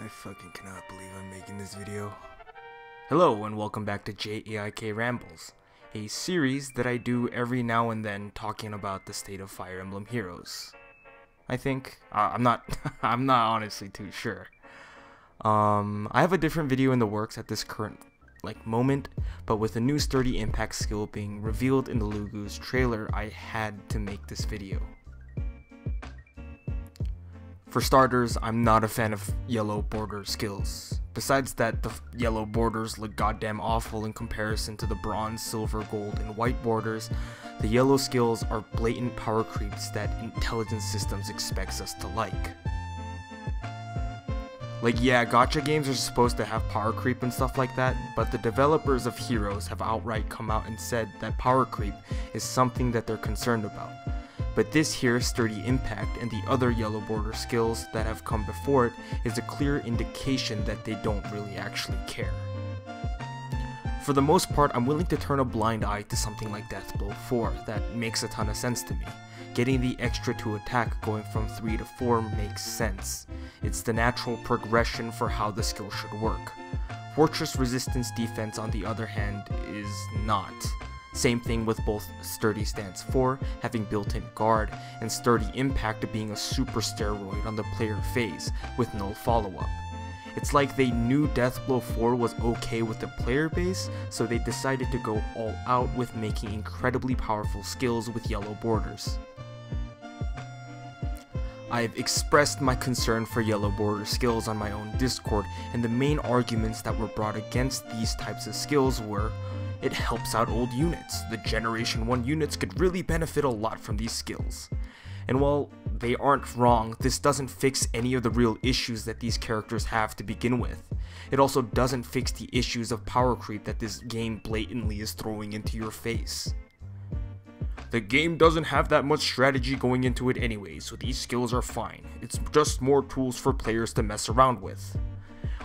I fucking cannot believe I'm making this video. Hello and welcome back to JaeAIK Rambles, a series that I do every now and then talking about the state of Fire Emblem Heroes. I think. I'm not honestly too sure. I have a different video in the works at this current moment, but with a new sturdy impact skill being revealed in the Lugu's trailer, I had to make this video. For starters, I'm not a fan of yellow border skills. Besides that, the yellow borders look goddamn awful in comparison to the bronze, silver, gold, and white borders. The yellow skills are blatant power creeps that Intelligent Systems expects us to like. Yeah, gacha games are supposed to have power creep and stuff like that, but the developers of Heroes have outright come out and said that power creep is something that they're concerned about. But this here, Sturdy Impact, and the other yellow border skills that have come before it is a clear indication that they don't really actually care. For the most part, I'm willing to turn a blind eye to something like Deathblow 4 that makes a ton of sense to me. Getting the extra to attack going from 3 to 4 makes sense. It's the natural progression for how the skill should work. Fortress Resistance Defense, on the other hand, is not. Same thing with both Sturdy Stance 4 having built-in guard, and Sturdy Impact being a super steroid on the player phase with no follow-up. It's like they knew Deathblow 4 was okay with the player base, so they decided to go all out with making incredibly powerful skills with yellow borders. I've expressed my concern for yellow border skills on my own Discord, and the main arguments that were brought against these types of skills were: it helps out old units. The Generation 1 units could really benefit a lot from these skills. And while they aren't wrong, this doesn't fix any of the real issues that these characters have to begin with. It also doesn't fix the issues of power creep that this game blatantly is throwing into your face. The game doesn't have that much strategy going into it anyway, so these skills are fine. It's just more tools for players to mess around with.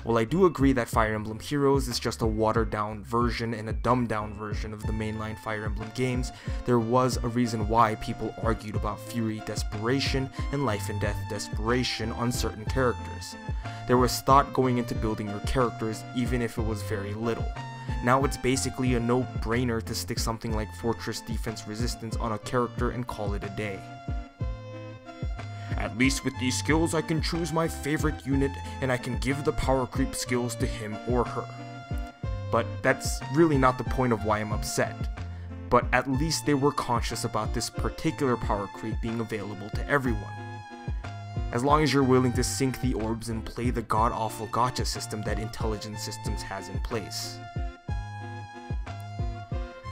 While I do agree that Fire Emblem Heroes is just a watered down version and a dumbed down version of the mainline Fire Emblem games, there was a reason why people argued about Fury Desperation and Life and Death Desperation on certain characters. There was thought going into building your characters, even if it was very little. Now it's basically a no-brainer to stick something like Fortress Defense Resistance on a character and call it a day. At least with these skills I can choose my favorite unit and I can give the power creep skills to him or her. But that's really not the point of why I'm upset. But at least they were conscious about this particular power creep being available to everyone. As long as you're willing to sink the orbs and play the god-awful gacha system that Intelligent Systems has in place.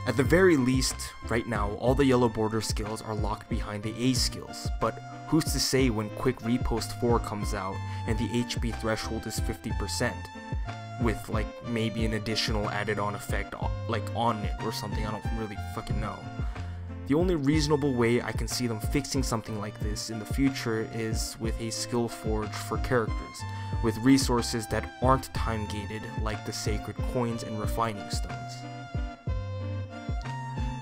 At the very least, right now, all the yellow border skills are locked behind the A skills, but who's to say when Quick Repost 4 comes out and the HP threshold is 50%, with maybe an additional added on effect on it or something, I don't really fucking know. The only reasonable way I can see them fixing something like this in the future is with a skill forge for characters, with resources that aren't time gated like the sacred coins and refining stones.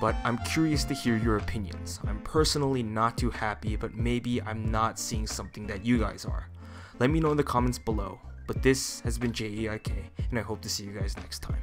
But I'm curious to hear your opinions. I'm personally not too happy, but maybe I'm not seeing something that you guys are. Let me know in the comments below. But this has been JaeAIK, and I hope to see you guys next time.